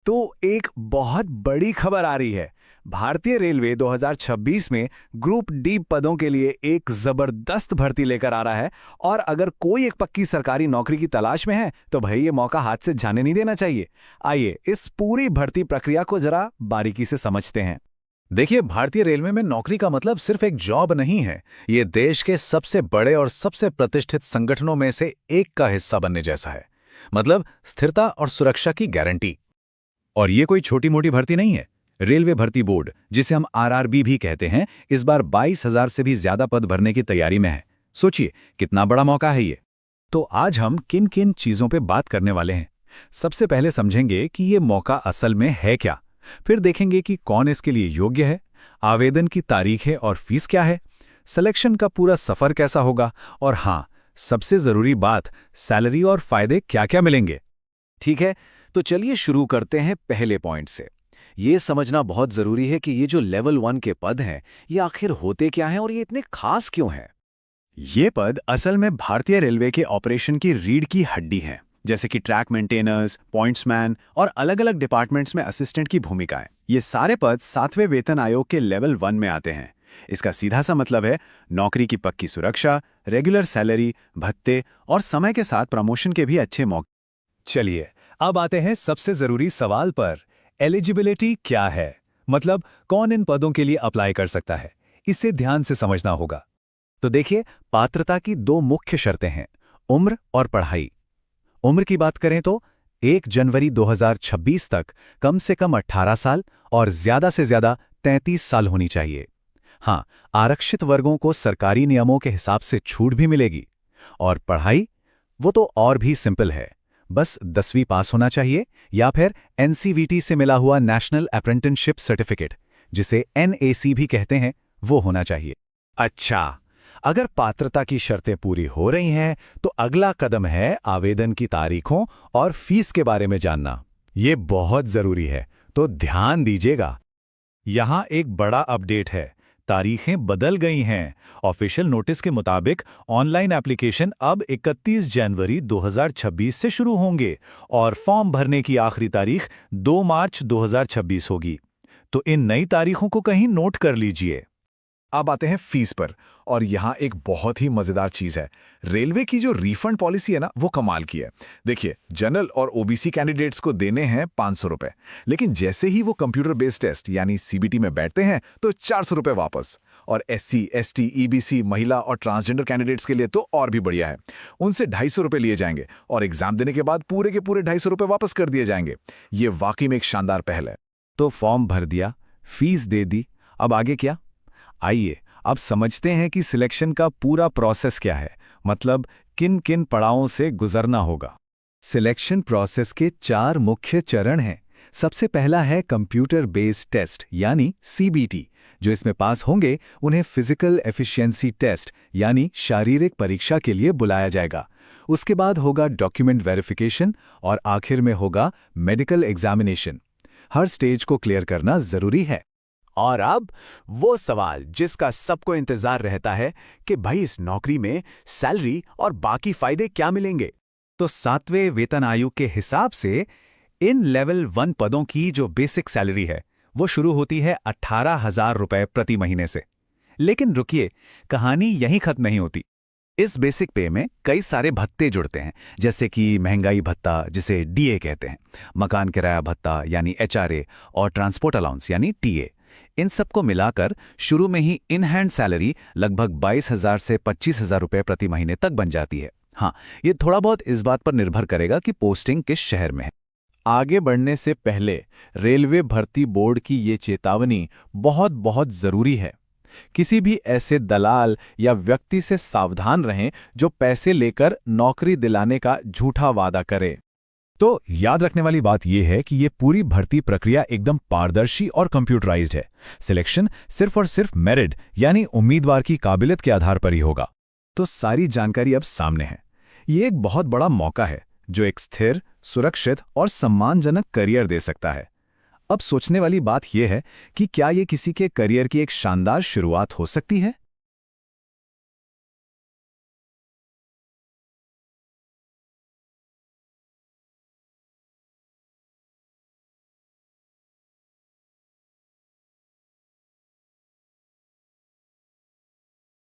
तो एक बहुत बड़ी खबर आ रही है। भारतीय रेलवे 2026 में ग्रुप डी पदों के लिए एक जबरदस्त भर्ती लेकर आ रहा है। और अगर कोई एक पक्की सरकारी नौकरी की तलाश में है तो भाई ये मौका हाथ से जाने नहीं देना चाहिए। आइए इस पूरी भर्ती प्रक्रिया को जरा बारीकी से समझते हैं। देखिए, भारतीय रेलवे में नौकरी का मतलब सिर्फ एक जॉब नहीं है। ये देश के सबसे बड़े और सबसे प्रतिष्ठित संगठनों में से एक का हिस्सा बनने जैसा है। मतलब स्थिरता और सुरक्षा की गारंटी। और ये कोई छोटी मोटी भर्ती नहीं है। रेलवे भर्ती बोर्ड, जिसे हम आरआरबी भी कहते हैं, इस बार 22,000 से भी ज्यादा पद भरने की तैयारी में है। सोचिए कितना बड़ा मौका है ये। तो आज हम किन किन चीजों पे बात करने वाले हैं। सबसे पहले समझेंगे कि ये मौका असल में है क्या। फिर देखेंगे कि कौन इसके लिए योग्य है, आवेदन की तारीखें और फीस क्या है, सिलेक्शन का पूरा सफर कैसा होगा, और हाँ, सबसे जरूरी बात, सैलरी और फायदे क्या क्या मिलेंगे। ठीक है, तो चलिए शुरू करते हैं पहले पॉइंट से। ये समझना बहुत जरूरी है कि ये जो लेवल 1 के पद हैं, ये आखिर होते क्या हैं और ये इतने खास क्यों हैं। ये पद असल में भारतीय रेलवे के ऑपरेशन की रीढ़ की हड्डी हैं, जैसे कि ट्रैक मेंटेनर्स, पॉइंट्समैन और अलग अलग डिपार्टमेंट्स में असिस्टेंट की भूमिकाएं। ये सारे पद 7वें वेतन आयोग के लेवल 1 में आते हैं। इसका सीधा सा मतलब है नौकरी की पक्की सुरक्षा, रेगुलर सैलरी, भत्ते और समय के साथ प्रमोशन के भी अच्छे मौके। चलिए अब आते हैं सबसे जरूरी सवाल पर। एलिजिबिलिटी क्या है? मतलब कौन इन पदों के लिए अप्लाई कर सकता है? इसे ध्यान से समझना होगा। तो देखिए, पात्रता की दो मुख्य शर्तें हैं, उम्र और पढ़ाई। उम्र की बात करें तो 1 जनवरी 2026 तक कम से कम 18 साल और ज्यादा से ज्यादा 33 साल होनी चाहिए। हाँ, आरक्षित वर्गों को सरकारी नियमों के हिसाब से छूट भी मिलेगी। और पढ़ाई, वो तो और भी सिंपल है। बस 10वीं पास होना चाहिए या फिर एनसीवीटी से मिला हुआ नेशनल अप्रेंटिसशिप सर्टिफिकेट, जिसे NAC भी कहते हैं, वो होना चाहिए। अच्छा, अगर पात्रता की शर्तें पूरी हो रही हैं तो अगला कदम है आवेदन की तारीखों और फीस के बारे में जानना। ये बहुत जरूरी है, तो ध्यान दीजिएगा। यहाँ एक बड़ा अपडेट है, तारीखें बदल गई हैं। ऑफिशियल नोटिस के मुताबिक ऑनलाइन एप्लीकेशन अब 31 जनवरी 2026 से शुरू होंगे और फॉर्म भरने की आखिरी तारीख 2 मार्च 2026 होगी। तो इन नई तारीखों को कहीं नोट कर लीजिए। अब आते हैं फीस पर, और यहाँ एक बहुत ही मजेदार चीज है। रेलवे की जो रिफंड पॉलिसी है ना, वो कमाल की है। देखिए, जनरल और ओबीसी कैंडिडेट्स को देने हैं 500 रुपए, लेकिन जैसे ही वो कंप्यूटर बेस्ड टेस्ट यानी सीबीटी में बैठते हैं तो 400 रुपए वापस। और SC, ST, EBC, महिला और ट्रांसजेंडर कैंडिडेट्स के लिए तो और भी बढ़िया है। उनसे 250 रुपए लिए जाएंगे और एग्जाम देने के बाद पूरे के पूरे 250 रुपए वापस कर दिए जाएंगे। ये वाकई में एक शानदार पहल है। तो फॉर्म भर दिया, फीस दे दी, अब आगे क्या? आइए अब समझते हैं कि सिलेक्शन का पूरा प्रोसेस क्या है, मतलब किन किन पड़ावों से गुजरना होगा। सिलेक्शन प्रोसेस के 4 मुख्य चरण हैं। सबसे पहला है कंप्यूटर बेस्ड टेस्ट यानी CBT। जो इसमें पास होंगे उन्हें फिजिकल एफिशिएंसी टेस्ट यानी शारीरिक परीक्षा के लिए बुलाया जाएगा। उसके बाद होगा डॉक्यूमेंट वेरिफिकेशन और आखिर में होगा मेडिकल एग्जामिनेशन। हर स्टेज को क्लियर करना जरूरी है। और अब वो सवाल जिसका सबको इंतजार रहता है कि भाई इस नौकरी में सैलरी और बाकी फायदे क्या मिलेंगे। तो 7वें वेतन आयोग के हिसाब से इन लेवल 1 पदों की जो बेसिक सैलरी है वो शुरू होती है 18,000 रुपए प्रति महीने से। लेकिन रुकिए, कहानी यहीं खत्म नहीं होती। इस बेसिक पे में कई सारे भत्ते जुड़ते हैं, जैसे कि महंगाई भत्ता जिसे DA कहते हैं, मकान किराया भत्ता यानी HRA और ट्रांसपोर्ट अलाउंस यानी TA। इन सबको मिलाकर शुरू में ही इन हैंड सैलरी लगभग 22,000 से 25,000 रुपए प्रति महीने तक बन जाती है। हाँ, ये थोड़ा बहुत इस बात पर निर्भर करेगा कि पोस्टिंग किस शहर में है। आगे बढ़ने से पहले रेलवे भर्ती बोर्ड की ये चेतावनी बहुत बहुत जरूरी है। किसी भी ऐसे दलाल या व्यक्ति से सावधान रहें जो पैसे लेकर नौकरी दिलाने का झूठा वादा करे। तो याद रखने वाली बात यह है कि ये पूरी भर्ती प्रक्रिया एकदम पारदर्शी और कंप्यूटराइज्ड है। सिलेक्शन सिर्फ और सिर्फ मेरिट यानी उम्मीदवार की काबिलियत के आधार पर ही होगा। तो सारी जानकारी अब सामने है। ये एक बहुत बड़ा मौका है जो एक स्थिर, सुरक्षित और सम्मानजनक करियर दे सकता है। अब सोचने वाली बात यह है कि क्या ये किसी के करियर की एक शानदार शुरुआत हो सकती है?